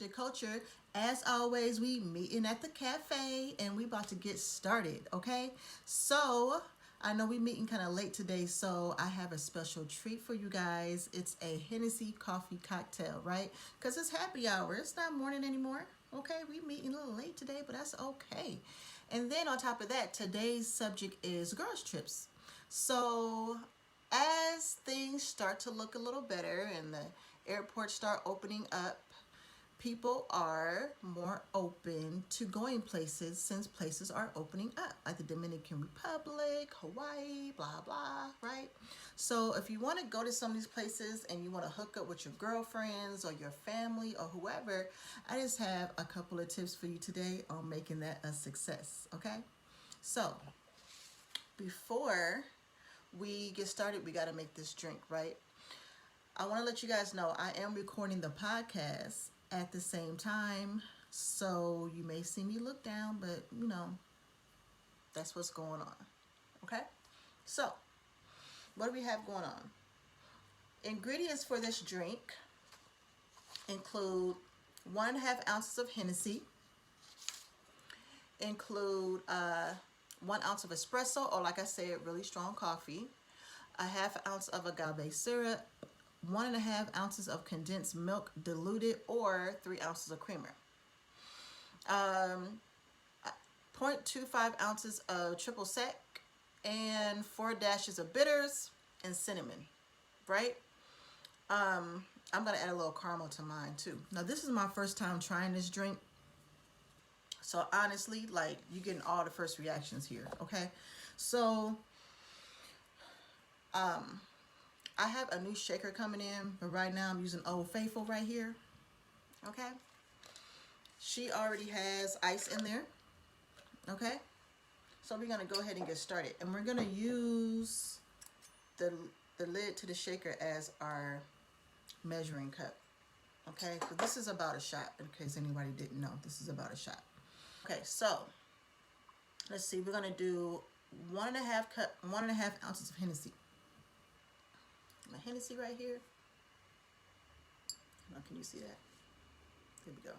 After Culture. As always, we meeting at the cafe and we about to get started, okay? So, I know we meeting kind of late today, so I have a special treat for you guys. It's a Hennessy Coffee Cocktail, right? Because it's happy hour. It's not morning anymore, okay? We meeting a little late today, but that's okay. And then on top of that, today's subject is girls trips. So, as things start to look a little better and the airports start opening up, people are more open to going places since places are opening up, like the Dominican Republic, Hawaii, blah, blah, right? So if you want to go to some of these places and you want to hook up with your girlfriends or your family or whoever, I just have a couple of tips for you today on making that a success, okay? So before we get started, we got to make this drink, right? I want to let you guys know I am recording the podcast at the same time, so you may see me look down, but that's what's going on. Okay? So, what do we have going on? Ingredients for this drink include 1.5 ounces of Hennessy, include 1 ounce of espresso, or like I said, really strong coffee, a 1/2 ounce of agave syrup, 1.5 ounces of condensed milk diluted, or 3 ounces of creamer. 0.25 ounces of triple sec, and 4 dashes of bitters and cinnamon, right? I'm gonna add a little caramel to mine too. Now this is my first time trying this drink, so honestly, like, you're getting all the first reactions here, okay? So I have a new shaker coming in, but right now I'm using Old Faithful right here, okay? She already has ice in there, okay? So we're gonna go ahead and get started. And we're gonna use the lid to the shaker as our measuring cup, okay? So this is about a shot, in case anybody didn't know. This is about a shot. Okay, so let's see, we're gonna do 1.5 ounces of Hennessy. My Hennessy right here. Now, can you see that? There we go.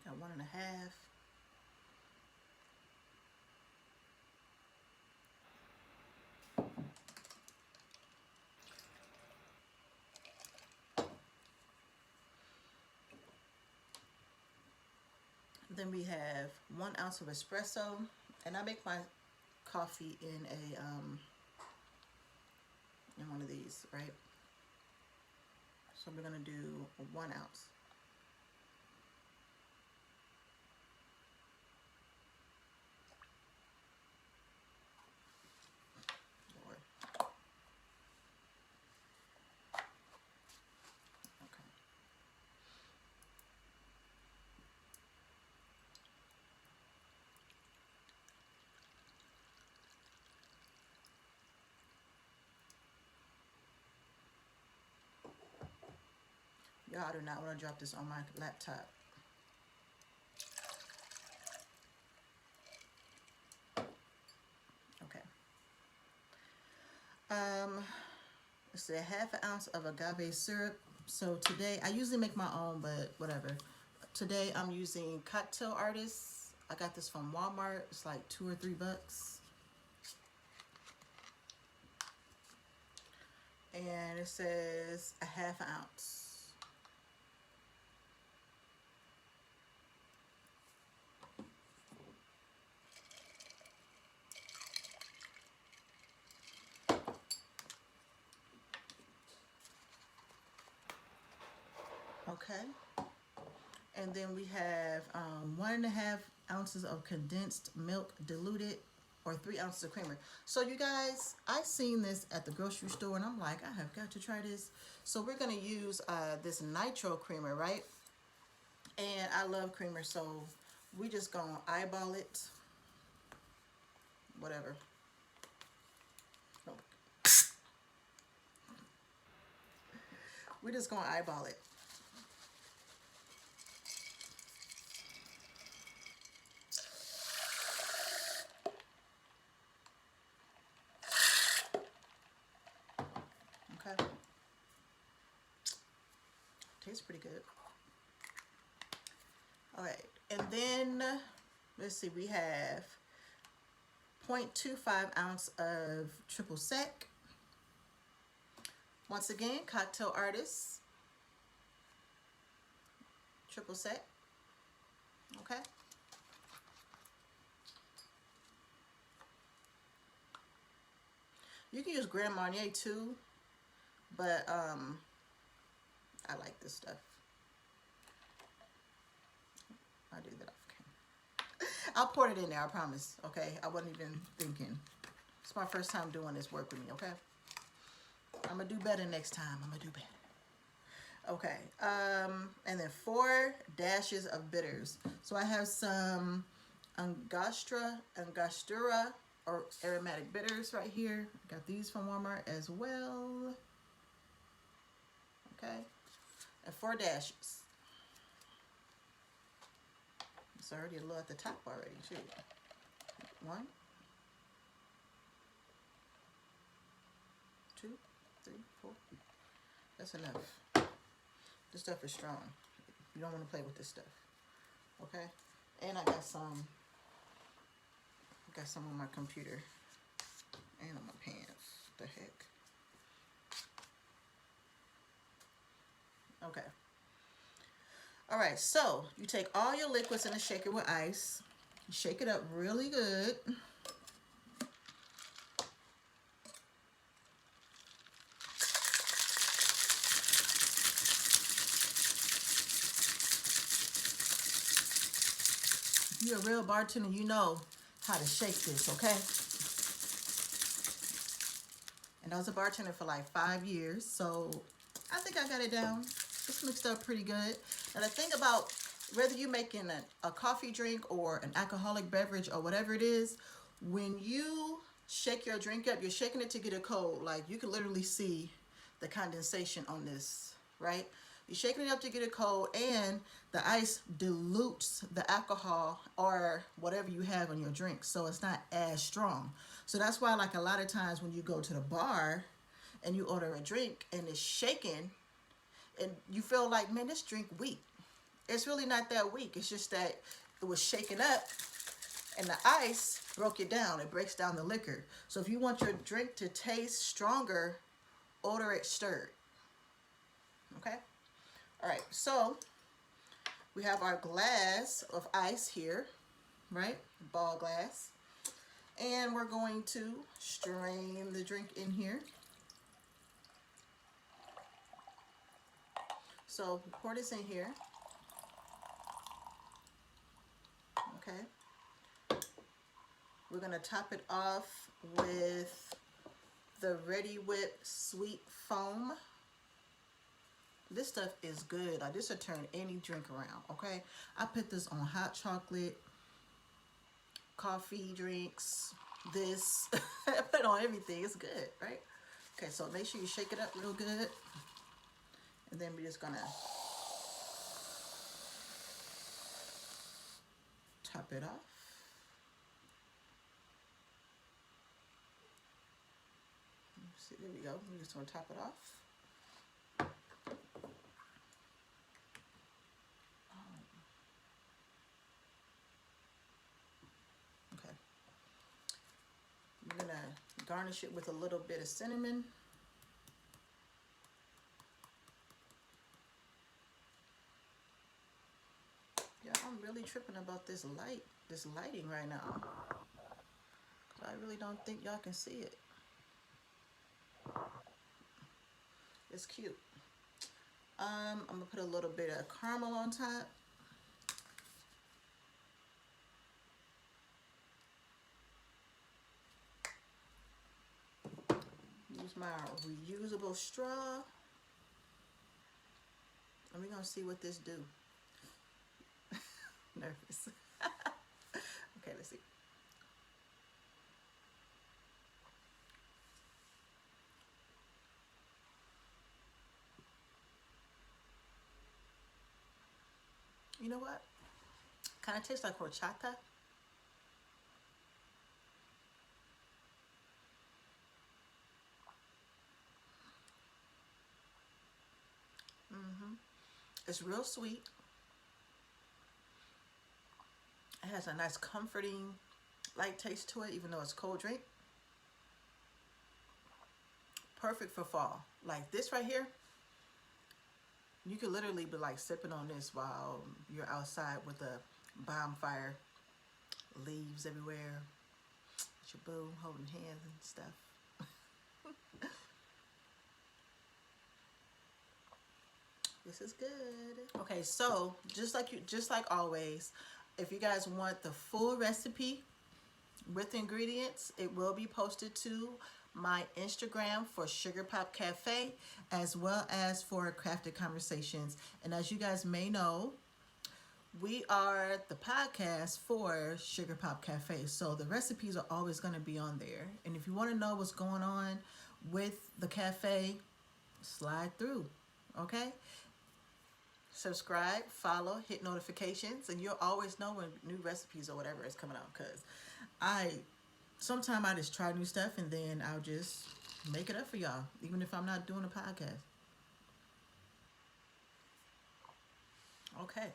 Got 1.5. Then we have 1 ounce of espresso, and I make my coffee in one of these, right? So we're gonna do 1 ounce. Lord. Okay. Y'all do not want to drop this on my laptop. Okay. Let's say 1/2 ounce of agave syrup. So today, I usually make my own, but whatever. Today I'm using Cocktail Artists. I got this from Walmart. It's like $2 or $3. And it says 1/2 ounce. Okay. And then we have 1.5 ounces of condensed milk diluted, or 3 ounces of creamer. So you guys, I seen this at the grocery store and I'm like, I have got to try this. So we're gonna use this nitro creamer, right? And I love creamer, so we just gonna eyeball it. Whatever. We're just gonna eyeball it. Okay. Tastes pretty good. All right, and then let's see, we have 0.25 ounce of triple sec. Once again, cocktail artist, triple sec. Okay. You can use Grand Marnier too, but I like this stuff. I'll do that off camera. I'll pour it in there, I promise. Okay, I wasn't even thinking. It's my first time doing this work with me. Okay, I'm gonna do better next time. I'm gonna do better. Okay, and then 4 dashes of bitters. So I have some Angostura, or aromatic bitters right here. Got these from Walmart as well. Okay, and 4 dashes. It's already a little at the top already too. 1, 2, 3, 4. That's enough. This stuff is strong. You don't want to play with this stuff. Okay? And I got some on my computer and on my pants. What the heck? Okay. All right, so you take all your liquids in a shaker with ice. You shake it up really good. If you're a real bartender, you know how to shake this, okay? And I was a bartender for like 5 years, so I think I got it down. It's mixed up pretty good. And the thing about whether you're making a coffee drink or an alcoholic beverage or whatever it is, when you shake your drink up, you're shaking it to get it cold. Like you can literally see the condensation on this, right? You're shaking it up to get it cold, and the ice dilutes the alcohol or whatever you have in your drink, so it's not as strong. So that's why, like, a lot of times when you go to the bar and you order a drink and it's shaking, and you feel like, man, this drink weak. It's really not that weak. It's just that it was shaken up and the ice broke it down. It breaks down the liquor. So if you want your drink to taste stronger, order it stirred. Okay? All right, so we have our glass of ice here, right? Ball glass. And we're going to strain the drink in here. So pour this in here. Okay. We're going to top it off with the Ready Whip Sweet Foam. This stuff is good. Like, this will turn any drink around, okay? I put this on hot chocolate, coffee drinks, this. I put it on everything. It's good, right? Okay, so make sure you shake it up real good. And then we're just going to top it off. See, there we go. We're just going to top it off. I'm gonna garnish it with a little bit of cinnamon. Yeah, I'm really tripping about this lighting right now. I really don't think y'all can see it. It's cute. I'm gonna put a little bit of caramel on top. Use my reusable straw. And we're gonna see what this do. Nervous. Okay, let's see. You know what? Kind of tastes like horchata. It's real sweet. It has a nice comforting light taste to it, even though it's cold drink. Perfect for fall. Like this right here, you could literally be like sipping on this while you're outside with a bonfire, leaves everywhere, with your boo holding hands and stuff. This is good. Okay, so just like always, if you guys want the full recipe with ingredients, it will be posted to my Instagram for Sugar Pop Cafe as well as for Crafted Conversations. And as you guys may know, we are the podcast for Sugar Pop Cafe. So the recipes are always going to be on there. And if you want to know what's going on with the cafe, slide through. Okay? Subscribe, follow, hit notifications, and you'll always know when new recipes or whatever is coming out. Because I sometimes I just try new stuff and then I'll just make it up for y'all, even if I'm not doing a podcast. Okay.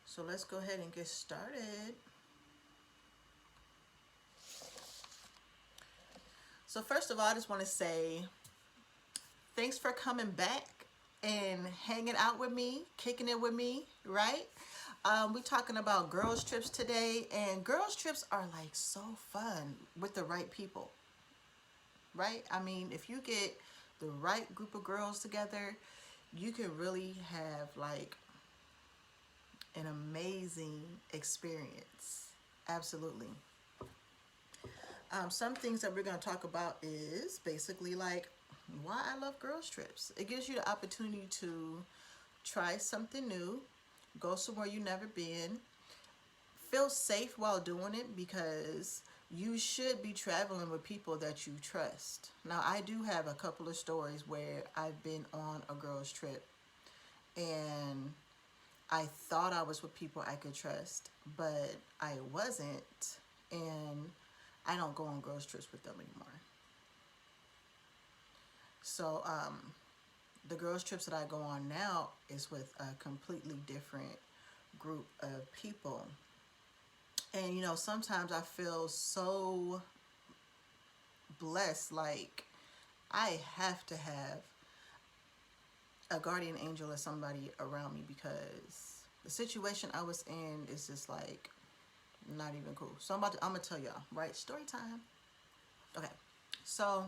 So let's go ahead and get started. So first of all, I just want to say thanks for coming back and hanging out with me, kicking it with me, right? We talking about girls trips today, and girls trips are like so fun with the right people, right? I mean, if you get the right group of girls together, you can really have like an amazing experience. Absolutely. Some things that we're going to talk about is basically like why I love girls trips. It gives you the opportunity to try something new, go somewhere you've never been, feel safe while doing it because you should be traveling with people that you trust. Now, I do have a couple of stories where I've been on a girls trip and I thought I was with people I could trust, but I wasn't, and I don't go on girls trips with them anymore. So, the girls trips that I go on now is with a completely different group of people. And sometimes I feel so blessed, like I have to have a guardian angel or somebody around me because the situation I was in is just like not even cool. So I'm gonna tell y'all, right? Story time. Okay. So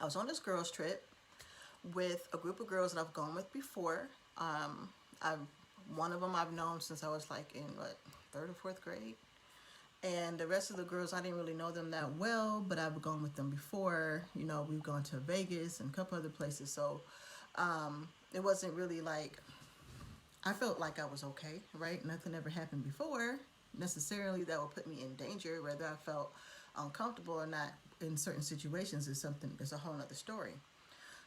I was on this girls trip with a group of girls that I've gone with before. I've one of them I've known since I was like in what, third or fourth grade, and the rest of the girls I didn't really know them that well, but I've gone with them before. We've gone to Vegas and a couple other places, so it wasn't really like I felt like I was okay, right? Nothing ever happened before necessarily that would put me in danger. Whether I felt uncomfortable or not in certain situations is a whole nother story.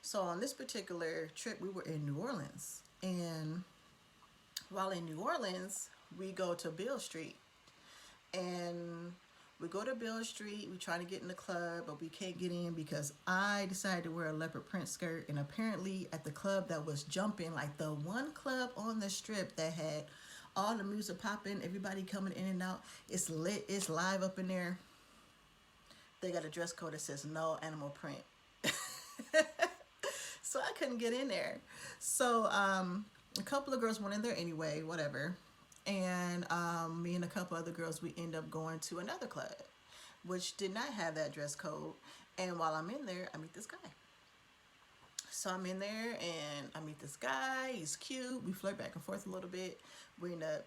So on this particular trip, we were in New Orleans, and while in New Orleans, we go to Beale Street, and we go to Beale Street. We try to get in the club, but we can't get in because I decided to wear a leopard print skirt, and apparently at the club that was jumping, like the one club on the strip that had all the music popping, everybody coming in and out, it's lit, it's live up in there. They got a dress code that says no animal print. So I couldn't get in there. So a couple of girls went in there anyway, whatever. And me and a couple other girls, we end up going to another club, which did not have that dress code. And while I'm in there, I meet this guy. So I'm in there and I meet this guy. He's cute. We flirt back and forth a little bit. We end up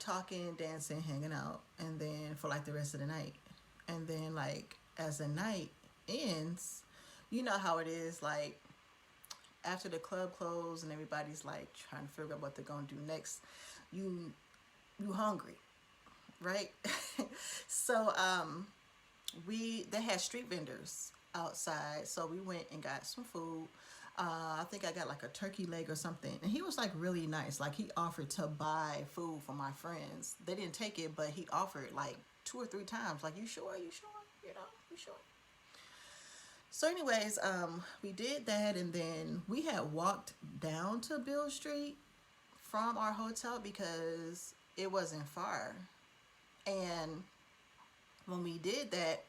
talking, dancing, hanging out, and then for like the rest of the night. And then like as the night ends, you know how it is, like after the club closed and everybody's like trying to figure out what they're gonna do next, you hungry, right? So they had street vendors outside, so we went and got some food. I think I got like a turkey leg or something. And he was like really nice. Like he offered to buy food for my friends. They didn't take it, but he offered like 2 or 3 times. Like, you sure? You sure? You know, you sure? So, anyways, we did that, and then we had walked down to Bill Street from our hotel because it wasn't far. And when we did that,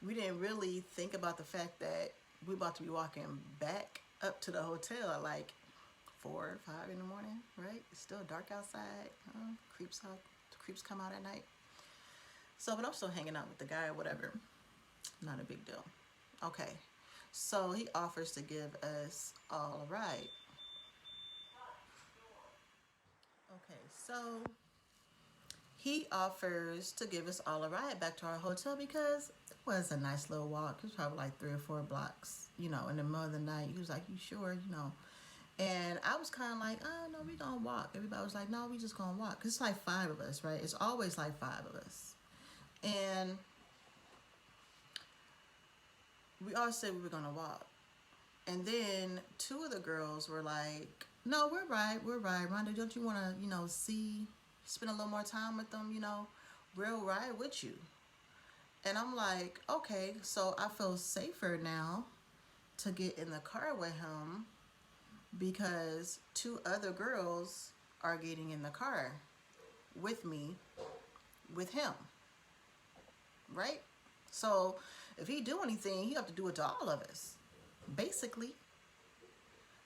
we didn't really think about the fact that we about to be walking back up to the hotel at like 4 or 5 in the morning, right? It's still dark outside. Creeps out, creeps come out at night. So, but I'm still hanging out with the guy or whatever. Not a big deal. Okay. So he offers to give us all a ride. Okay, so he offers to give us all a ride back to our hotel because it was a nice little walk. It was probably like 3 or 4 blocks, in the middle of the night. He was like, "You sure?" And I was kind of like, "Oh, no, we gonna walk." Everybody was like, "No, we just gonna walk." Cause it's like 5 of us, right? It's always like 5 of us. And we all said we were gonna walk. And then 2 of the girls were like, "No, we're right. Rhonda, don't you wanna, spend a little more time with them, we'll ride with you." And I'm like, okay, so I feel safer now to get in the car with him because 2 other girls are getting in the car with me, with him, right? So if he do anything, he have to do it to all of us, basically.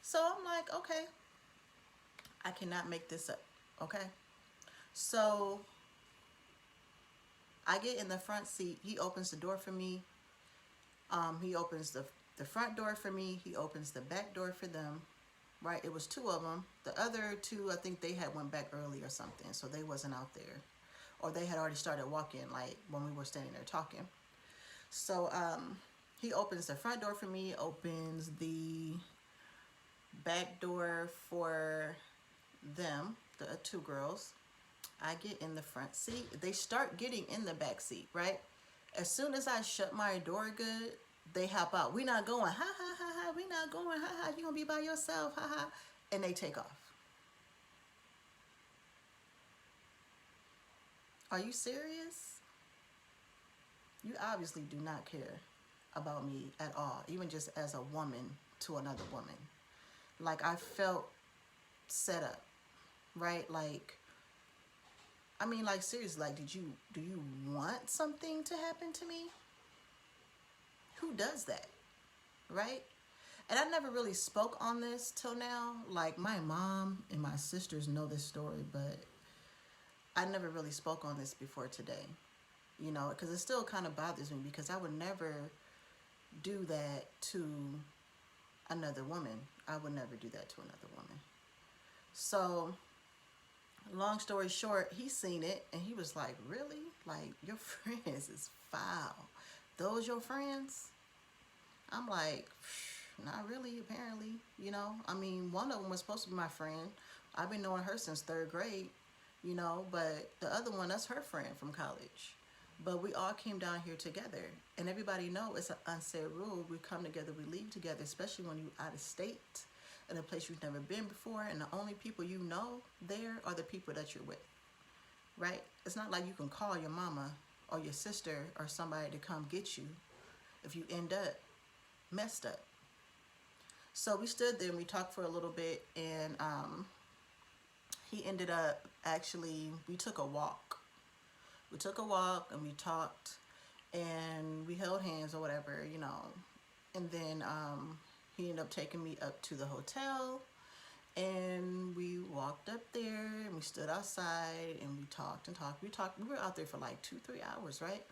So I'm like, okay, I cannot make this up, okay? So I get in the front seat. He opens the door for me. He opens the front door for me. He opens the back door for them. Right? It was 2 of them. The other 2, I think they had went back early or something, so they wasn't out there, or they had already started walking like when we were standing there talking. So he opens the front door for me. Opens the back door for them, the 2 girls. I get in the front seat. They start getting in the back seat, right? As soon as I shut my door good, they hop out. We not going, ha ha ha ha, we not going, ha ha, you gonna be by yourself, ha ha. And they take off. Are you serious? You obviously do not care about me at all, even just as a woman to another woman. Like, I felt set up, right? Like, I mean, like, seriously, like, do you want something to happen to me? Who does that, right? And I never really spoke on this till now. Like, my mom and my sisters know this story, but I never really spoke on this before today, because it still kind of bothers me because I would never do that to another woman. I would never do that to another woman. So, long story short, he seen it and he was like, "Really? Like, your friends is foul. Those your friends?" I'm like, "Not really, apparently. I mean, one of them was supposed to be my friend. I've been knowing her since 3rd grade, but the other one, that's her friend from college. But we all came down here together. And everybody know it's an unsaid rule. We come together, we leave together, especially when you're out of state in a place you've never been before. And the only people you know there are the people that you're with, right? It's not like you can call your mama or your sister or somebody to come get you if you end up messed up." So we stood there and we talked for a little bit, and he ended up, actually, we took a walk. We took a walk and we talked and we held hands or whatever, And then he ended up taking me up to the hotel, and we walked up there and we stood outside and we talked and talked. We were out there for like 2, 3 hours, right?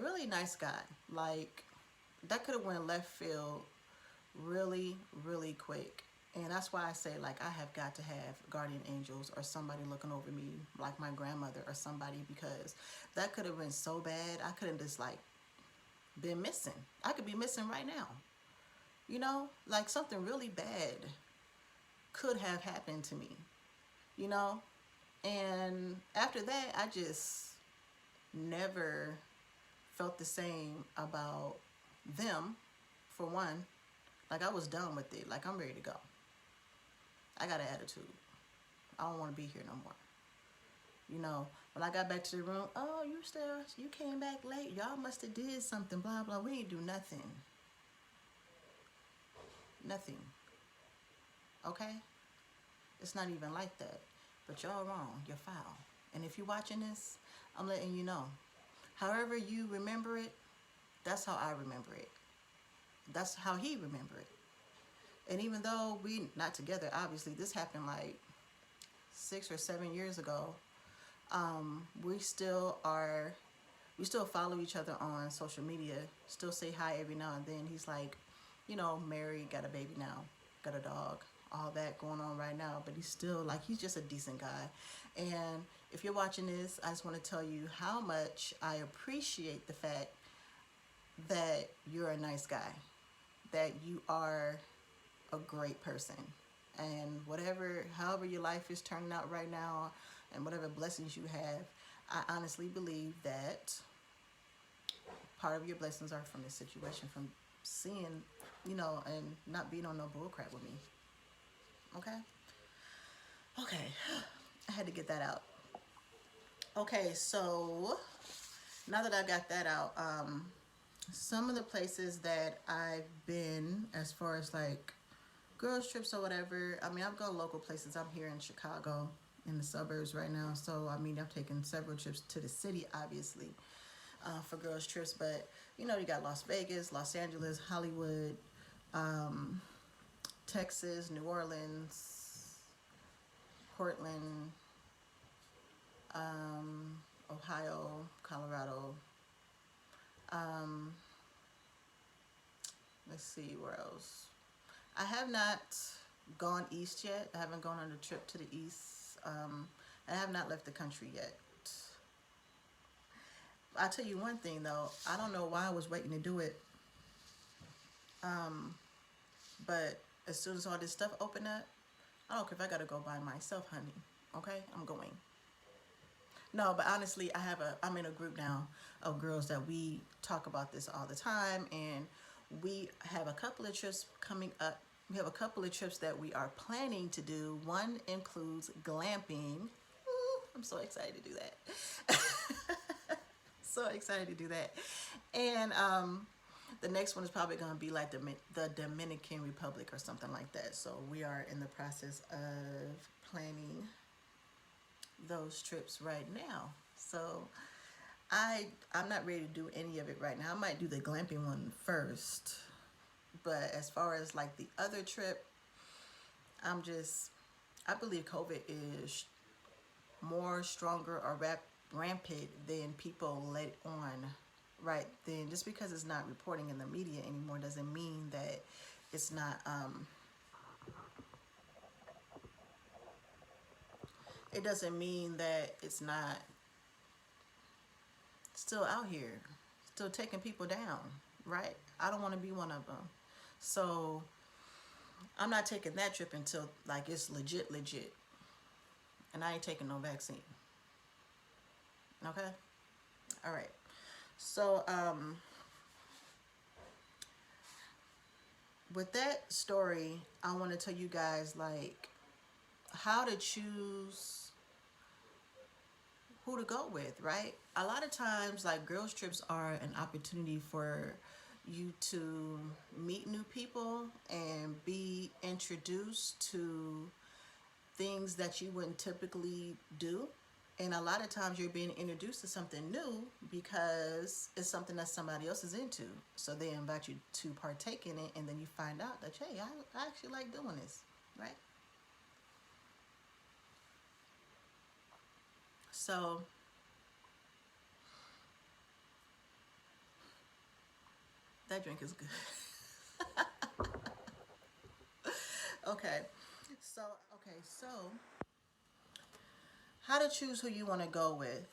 Really nice guy. Like, that could have went left field really, really quick. And that's why I say, like, I have got to have guardian angels or somebody looking over me, like my grandmother or somebody, because that could have been so bad. I could have just, like, been missing. I could be missing right now. Like, something really bad could have happened to me, you know? And after that, I just never felt the same about them, for one. Like I was done with it. Like I'm ready to go. I got an attitude. I don't want to be here no more. You know, when I got back to the room, oh, you came back late. Y'all must have did something, blah, blah. We ain't do nothing. Nothing. Okay? It's not even like that. But y'all wrong. You're foul. And if you're watching this, I'm letting you know. However you remember it, that's how I remember it. That's how he remember it. And even though we not together, obviously this happened like 6 or 7 years ago. We still are. We still follow each other on social media. Still say hi every now and then. He's like, married, got a baby now, got a dog, all that going on right now. But he's still like he's just a decent guy. And if you're watching this, I just want to tell you how much I appreciate the fact that you're a nice guy, that you are a great person, and however your life is turning out right now, and whatever blessings you have, I honestly believe that part of your blessings are from this situation, from seeing, and not being on no bullcrap with me. Okay? Okay. I had to get that out. Okay, so now that I got that out, some of the places that I've been, as far as like girls trips or whatever, I mean, I've gone local places. I'm here in Chicago, in the suburbs right now. So, I mean, I've taken several trips to the city, obviously, for girls trips. But, you got Las Vegas, Los Angeles, Hollywood, Texas, New Orleans, Portland, Ohio, Colorado. Um, let's see, where else? I have not gone east yet. I haven't gone on a trip to the east. I have not left the country yet. I'll tell you one thing though. I don't know why I was waiting to do it. But as soon as all this stuff opened up, I don't care if I gotta go by myself, honey. Okay, I'm going. No, but honestly, I'm in a group now of girls that we talk about this all the time, and we have a couple of trips coming up. We have a couple of trips that we are planning to do. One includes glamping. Ooh, I'm so excited to do that. So excited to do that. And the next one is probably going to be like the Dominican Republic or something like that. So we are in the process of planning those trips right now. So I'm not ready to do any of it right now. I might do the glamping one first. But as far as like the other trip, I believe COVID is more stronger or rampant than people let on right then. Just because it's not reporting in the media anymore doesn't mean that it's not, it doesn't mean that it's not still out here, still taking people down, right? I don't want to be one of them. So I'm not taking that trip until like it's legit, legit. And I ain't taking no vaccine. Okay? All right. So with that story, I want to tell you guys like how to choose who to go with, right? A lot of times like girls trips are an opportunity for you to meet new people and be introduced to things that you wouldn't typically do. And a lot of times you're being introduced to something new because it's something that somebody else is into. So they invite you to partake in it, and then you find out that, hey, I actually like doing this, right? So that drink is good. Okay. So, okay, so how to choose who you want to go with.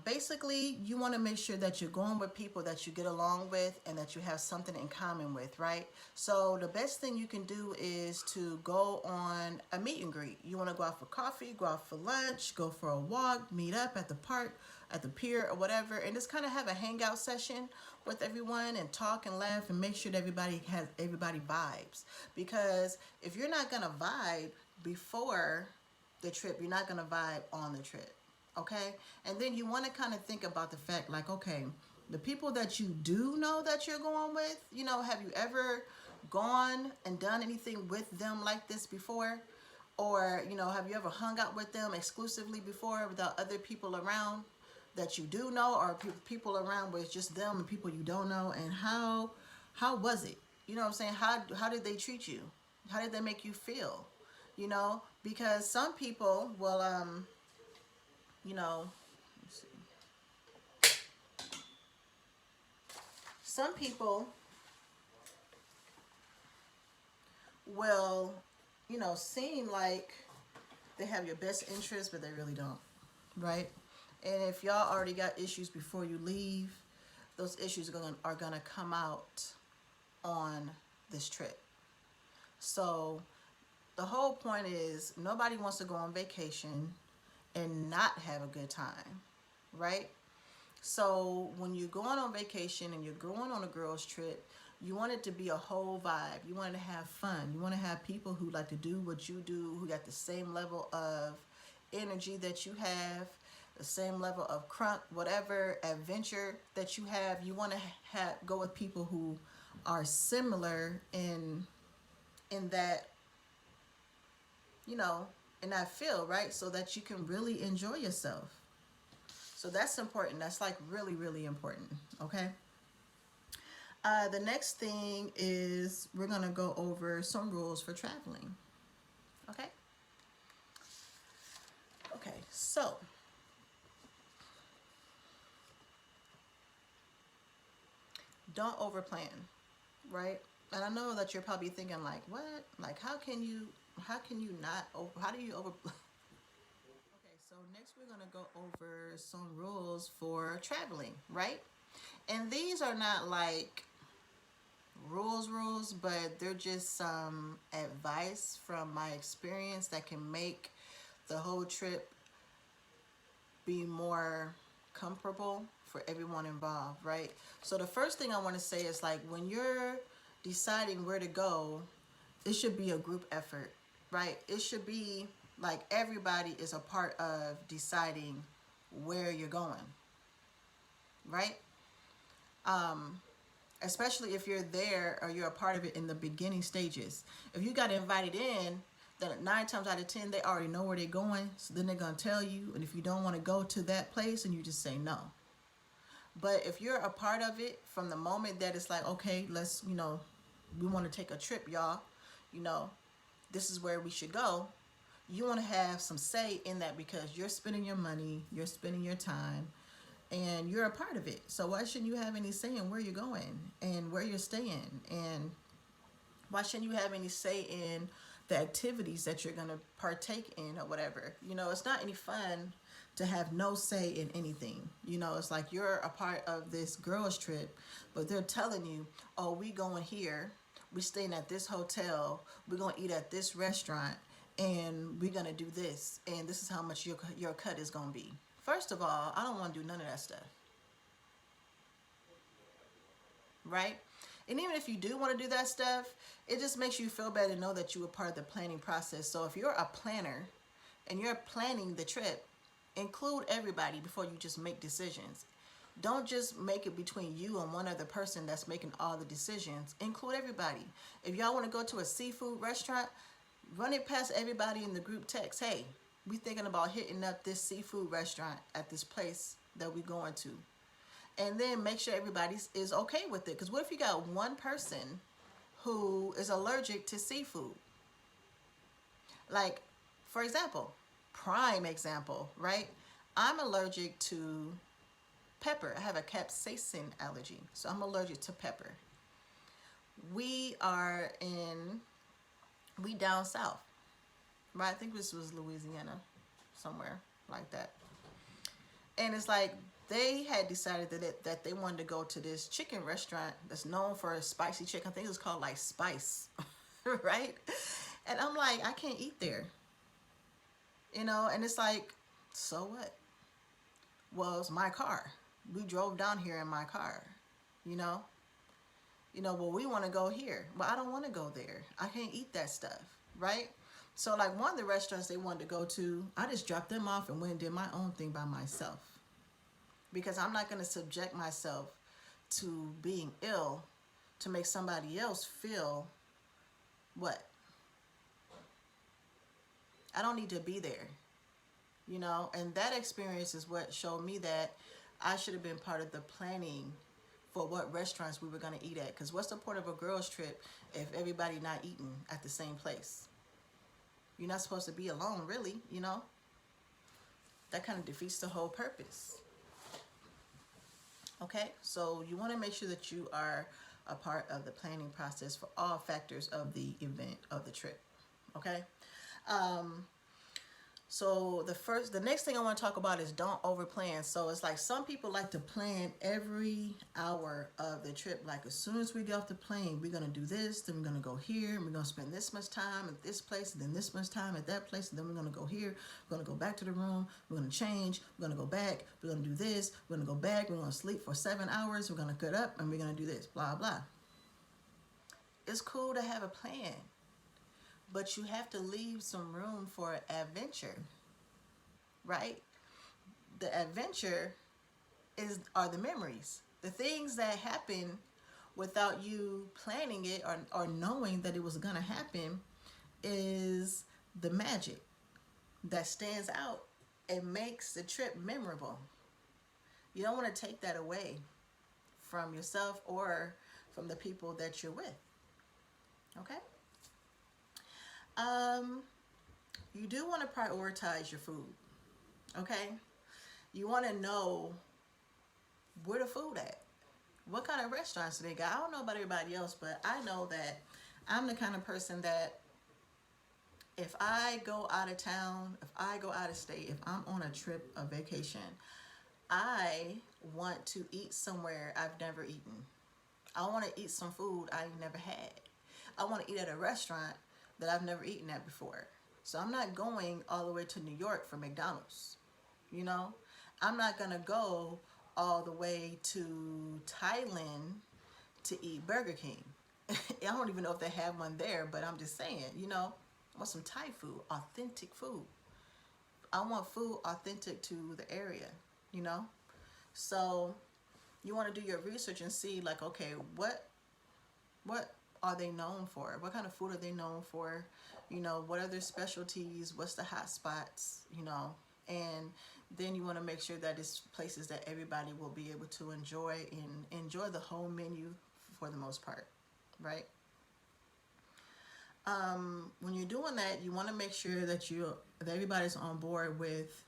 Basically, you want to make sure that you're going with people that you get along with and that you have something in common with, right? So the best thing you can do is to go on a meet and greet. You want to go out for coffee, go out for lunch, go for a walk, meet up at the park, at the pier, or whatever, and just kind of have a hangout session with everyone and talk and laugh and make sure that everybody vibes. Because if you're not gonna vibe before the trip, you're not gonna vibe on the trip. Okay? And then you want to kind of think about the fact, like, okay, the people that you do know that you're going with, have you ever gone and done anything with them like this before? Or, have you ever hung out with them exclusively before without other people around that you do know, or people around where it's just them and people you don't know? And how was it? You know what I'm saying? How did they treat you? How did they make you feel? Because some people will you know, let's see. Some people will, seem like they have your best interest, but they really don't, right? And if y'all already got issues before you leave, those issues are gonna come out on this trip. So the whole point is nobody wants to go on vacation and not have a good time, right? So when you're going on vacation and you're going on a girls trip, you want it to be a whole vibe. You want to have fun. You want to have people who like to do what you do, who got the same level of energy that you have, the same level of crunk, whatever adventure that you have. You want to go with people who are similar in that, in that field, right? So that you can really enjoy yourself. So that's important. That's like really, really important. Okay. The next thing is we're going to go over some rules for traveling. Okay. Okay. So don't overplan, right? And I know that you're probably thinking like, what? Like, how can you not, how do you over, okay, so next we're going to go over some rules for traveling, right? And these are not like rules, but they're just some advice from my experience that can make the whole trip be more comfortable for everyone involved, right? So the first thing I want to say is, like, when you're deciding where to go, it should be a group effort, right? It should be like everybody is a part of deciding where you're going, right? Especially if you're there or you're a part of it in the beginning stages. If you got invited in, then 9 times out of 10 they already know where they're going. So then they're gonna tell you, and if you don't want to go to that place, and you just say no. But if you're a part of it from the moment that it's like, okay, let's, we want to take a trip, y'all. You know, this is where we should go. You want to have some say in that because you're spending your money, you're spending your time, and you're a part of it. So why shouldn't you have any say in where you're going and where you're staying? And why shouldn't you have any say in the activities that you're going to partake in or whatever? It's not any fun to have no say in anything. It's like you're a part of this girls trip, but they're telling you, oh, we going here, we staying at this hotel, we're going to eat at this restaurant, and we're going to do this, and this is how much your cut is going to be. First of all, I don't want to do none of that stuff, right? And even if you do want to do that stuff, it just makes you feel better to know that you were part of the planning process. So if you're a planner and you're planning the trip, include everybody before you just make decisions. Don't just make it between you and one other person that's making all the decisions. Include everybody. If y'all want to go to a seafood restaurant, run it past everybody in the group text. Hey, we thinking about hitting up this seafood restaurant at this place that we're going to. And then make sure everybody is okay with it. Because what if you got one person who is allergic to seafood? Like, for example, prime example, right? I'm allergic to pepper. I have a capsaicin allergy, so I'm allergic to pepper. We down south, right? I think this was Louisiana, somewhere like that. And it's like they had decided that they wanted to go to this chicken restaurant that's known for a spicy chicken. I think it's called like Spice, right? And I'm like, I can't eat there, you know. And it's like, so what? Well, it's my car. We drove down here in my car, you know. Well, we want to go here. Well, I don't want to go there. I can't eat that stuff, right? So, like one of the restaurants they wanted to go to, I just dropped them off and went and did my own thing by myself because I'm not going to subject myself to being ill to make somebody else feel what? I don't need to be there, and that experience is what showed me that I should have been part of the planning for what restaurants we were going to eat at. Because what's the point of a girls trip if everybody not eating at the same place? You're not supposed to be alone, really. That kind of defeats the whole purpose. Okay, so you want to make sure that you are a part of the planning process for all factors of the event, of the trip. Okay. So the next thing I want to talk about is don't overplan. So it's like some people like to plan every hour of the trip. Like as soon as we get off the plane, we're going to do this, then we're going to go here, and we're going to spend this much time at this place, and then this much time at that place, and then we're going to go here, we're going to go back to the room, we're going to change, we're going to go back, we're going to do this, we're going to go back, we're going to sleep for 7 hours, we're going to get up, and we're going to do this, blah, blah. It's cool to have a plan, but you have to leave some room for adventure, right? The adventure are the memories, the things that happen without you planning it or knowing that it was gonna happen is the magic that stands out and makes the trip memorable. You don't want to take that away from yourself or from the people that you're with. Okay. You do want to prioritize your food. Okay. You want to know where the food at. What kind of restaurants do they got? I don't know about everybody else, but I know that I'm the kind of person that if I go out of town, if I go out of state, if I'm on a trip, a vacation, I want to eat somewhere I've never eaten. I want to eat some food I've never had. I want to eat at a restaurant that I've never eaten at before. So I'm not going all the way to New York for McDonald's. I'm not going to go all the way to Thailand to eat Burger King. I don't even know if they have one there, but I'm just saying, I want some Thai food, authentic food. I want food authentic to the area, So you want to do your research and see like, okay, what are they known for? What kind of food are they known for? What are their specialties? What's the hot spots? And then you want to make sure that it's places that everybody will be able to enjoy and enjoy the whole menu for the most part, right? When you're doing that, you want to make sure that everybody's on board with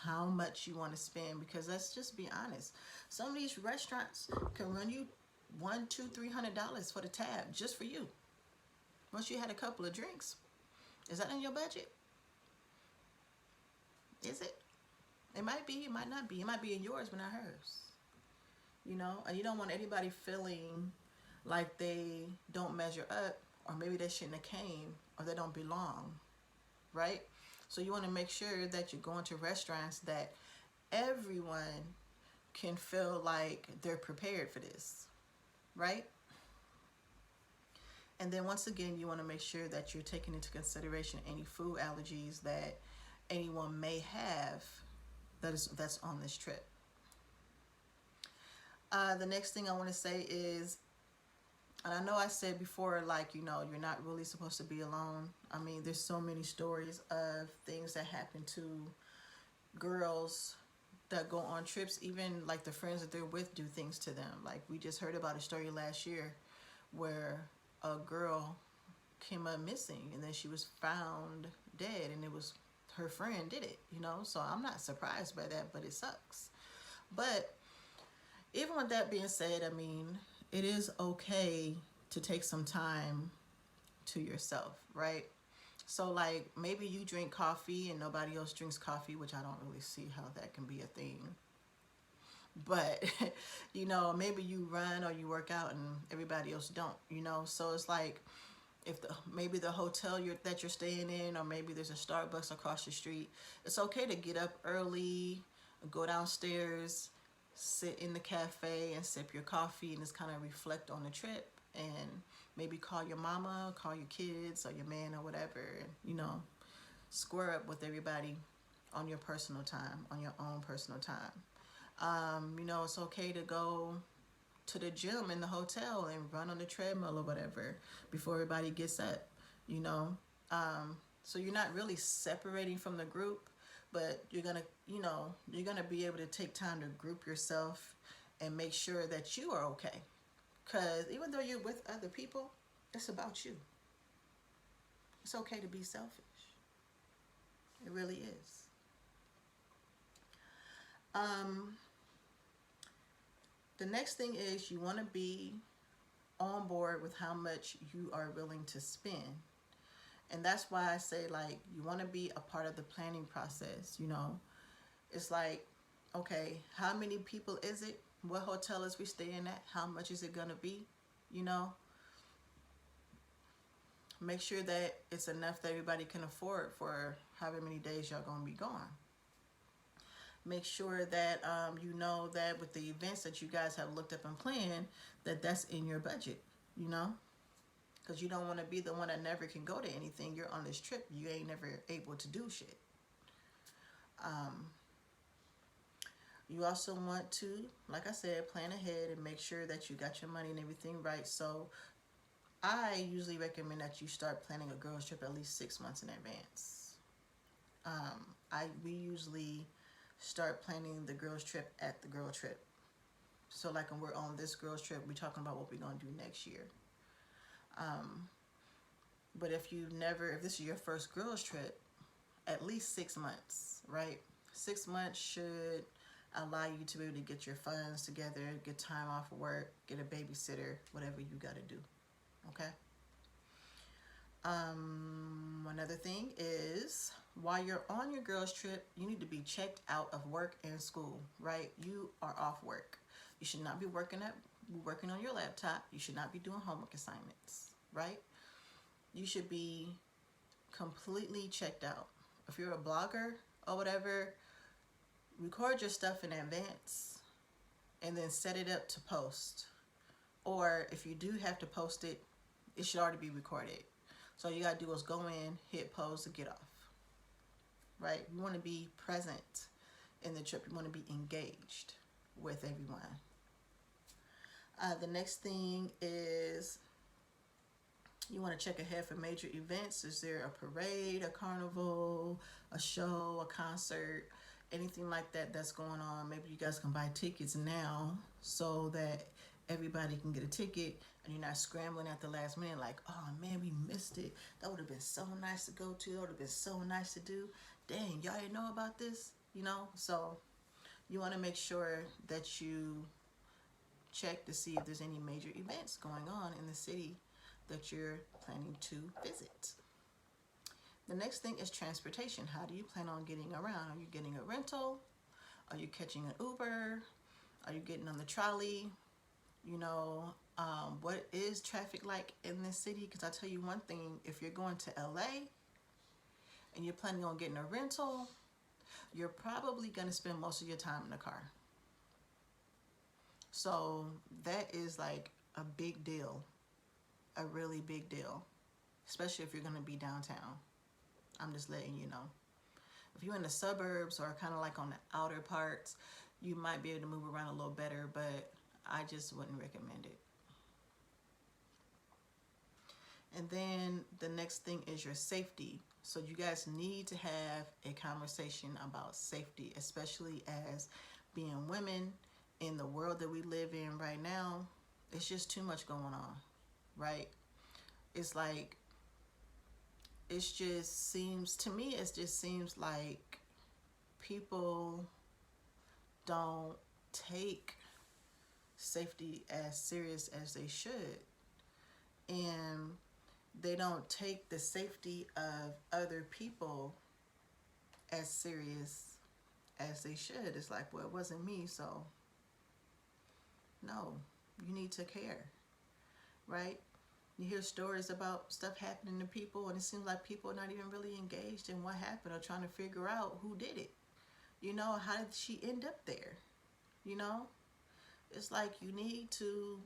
how much you want to spend, because let's just be honest. Some of these restaurants can run you $100, $200, $300 for the tab just for you. Once you had a couple of drinks, is that in your budget? Is it? It might be, it might not be. It might be in yours, but not hers. And you don't want anybody feeling like they don't measure up, or maybe they shouldn't have came, or they don't belong, right? So you want to make sure that you're going to restaurants that everyone can feel like they're prepared for this, right? And then once again, you want to make sure that you're taking into consideration any food allergies that anyone may have that's on this trip. The next thing I want to say is, and I know I said before, like, you're not really supposed to be alone. I mean, there's so many stories of things that happen to girls that go on trips, even like the friends that they're with do things to them. Like we just heard about a story last year where a girl came up missing and then she was found dead, and it was her friend did it, so I'm not surprised by that, but it sucks. But even with that being said, I mean, it is okay to take some time to yourself, right? So like maybe you drink coffee and nobody else drinks coffee, which I don't really see how that can be a thing. But maybe you run or you work out and everybody else don't. So it's like if maybe the hotel that you're staying in, or maybe there's a Starbucks across the street, it's okay to get up early, go downstairs, sit in the cafe and sip your coffee and just kind of reflect on the trip, and maybe call your mama, call your kids or your man or whatever, and square up with everybody on your personal time, on your own personal time. It's okay to go to the gym in the hotel and run on the treadmill or whatever before everybody gets up, you know. So you're not really separating from the group, but you're gonna be able to take time to group yourself and make sure that you are okay. Cause even though you're with other people, it's about you. It's okay to be selfish. It really is. Um, the next thing is you want to be on board with how much you are willing to spend. And that's why I say, like, you want to be a part of the planning process. It's like, okay, how many people is it? What hotel is we staying at? How much is it going to be? You know, make sure that it's enough that everybody can afford for however many days y'all going to be gone. Make sure that you know that with the events that you guys have looked up and planned, that that's in your budget, because you don't want to be the one that never can go to anything. You're on this trip, you ain't never able to do shit. You also want to, like I said, plan ahead and make sure that you got your money and everything right. So I usually recommend that you start planning a girls trip at least 6 months in advance. We usually start planning the girls trip at the girl trip. So like when we're on this girls trip, we're talking about what we're gonna do next year. But if this is your first girls trip, at least 6 months, right? 6 months should allow you to be able to get your funds together, get time off of work, get a babysitter, whatever you gotta do. Okay. Another thing is, while you're on your girls trip, you need to be checked out of work and school, right? You are off work. You should not be working on your laptop. You should not be doing homework assignments, right? You should be completely checked out. If you're a blogger or whatever, record your stuff in advance and then set it up to post. Or if you do have to post it, it should already be recorded. So all you gotta do is go in, hit post, and get off. Right? You want to be present in the trip. You want to be engaged with everyone. The next thing is you want to check ahead for major events. Is there a parade, a carnival, a show, a concert, anything like that that's going on? Maybe you guys can buy tickets now so that everybody can get a ticket and you're not scrambling at the last minute like, oh man, we missed it. That would have been so nice to go to. That would have been so nice to do. Dang, y'all didn't know about this? So you want to make sure that you check to see if there's any major events going on in the city that you're planning to visit. The next thing is transportation. How do you plan on getting around? Are you getting a rental? Are you catching an Uber? Are you getting on the trolley? What is traffic like in this city? Because I tell you one thing, if you're going to LA and you're planning on getting a rental, you're probably going to spend most of your time in the car. So that is like a big deal, a really big deal, especially if you're going to be downtown. I'm just letting you know. If you're in the suburbs or kind of like on the outer parts, you might be able to move around a little better, but I just wouldn't recommend it. And then the next thing is your safety. So you guys need to have a conversation about safety, especially as being women in the world that we live in right now. It's just too much going on, right? It's like, it just seems like people don't take safety as serious as they should. And they don't take the safety of other people as serious as they should. It's like, well, it wasn't me, so no, you need to care, right? You hear stories about stuff happening to people, and it seems like people are not even really engaged in what happened or trying to figure out who did it. How did she end up there? You know, it's like you need to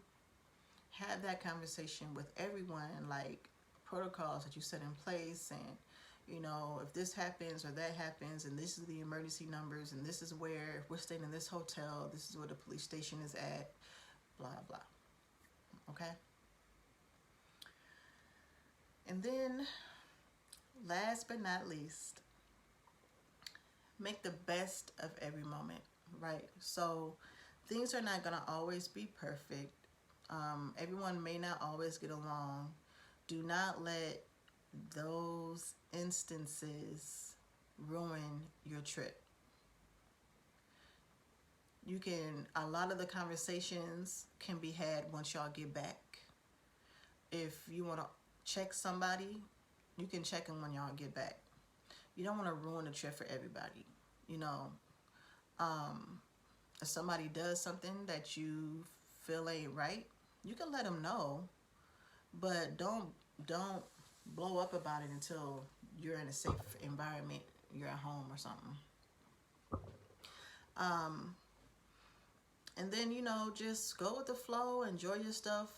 have that conversation with everyone, like protocols that you set in place, and if this happens or that happens, and this is the emergency numbers, and this is where, if we're staying in this hotel, this is where the police station is at, blah blah. Okay. And then, last but not least, make the best of every moment, right? So things are not going to always be perfect. Everyone may not always get along. Do not let those instances ruin your trip. A lot of the conversations can be had once y'all get back. If you want to check somebody, you can check them when y'all get back. You don't want to ruin the trip for everybody. If somebody does something that you feel ain't right, you can let them know, but don't blow up about it until you're in a safe environment, you're at home or something. And then just go with the flow, enjoy your stuff,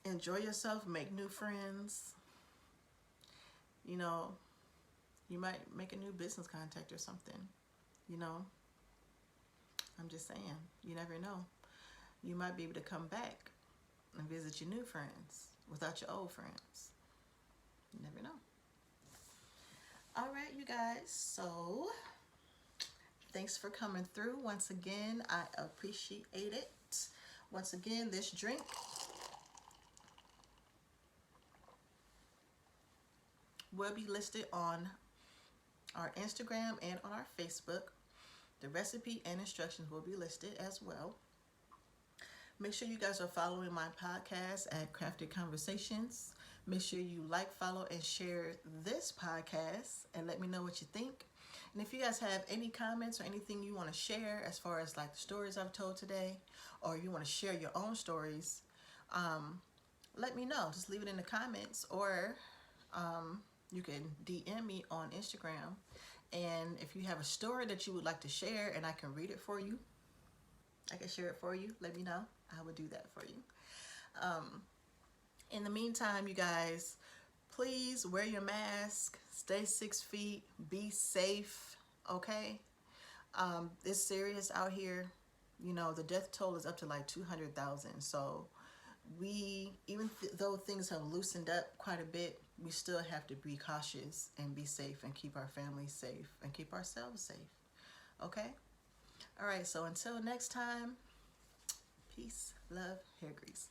enjoy yourself, make new friends. You might make a new business contact or something. I'm just saying, you never know. You might be able to come back and visit your new friends without your old friends. You never know. All right, you guys. So thanks for coming through. Once again, I appreciate it. Once again, this drink will be listed on our Instagram and on our Facebook. The recipe and instructions will be listed as well. Make sure you guys are following my podcast at Crafted Conversations. Make sure you like, follow, and share this podcast and let me know what you think. And if you guys have any comments or anything you want to share as far as like the stories I've told today, or you want to share your own stories, let me know. Just leave it in the comments, or you can DM me on Instagram. And if you have a story that you would like to share and I can read it for you, I can share it for you, let me know. I would do that for you. In the meantime, you guys, please wear your mask, stay 6 feet, be safe, okay? It's serious out here. The death toll is up to like 200,000. So though things have loosened up quite a bit, we still have to be cautious and be safe and keep our families safe and keep ourselves safe. Okay? All right, so until next time, peace, love, hair grease.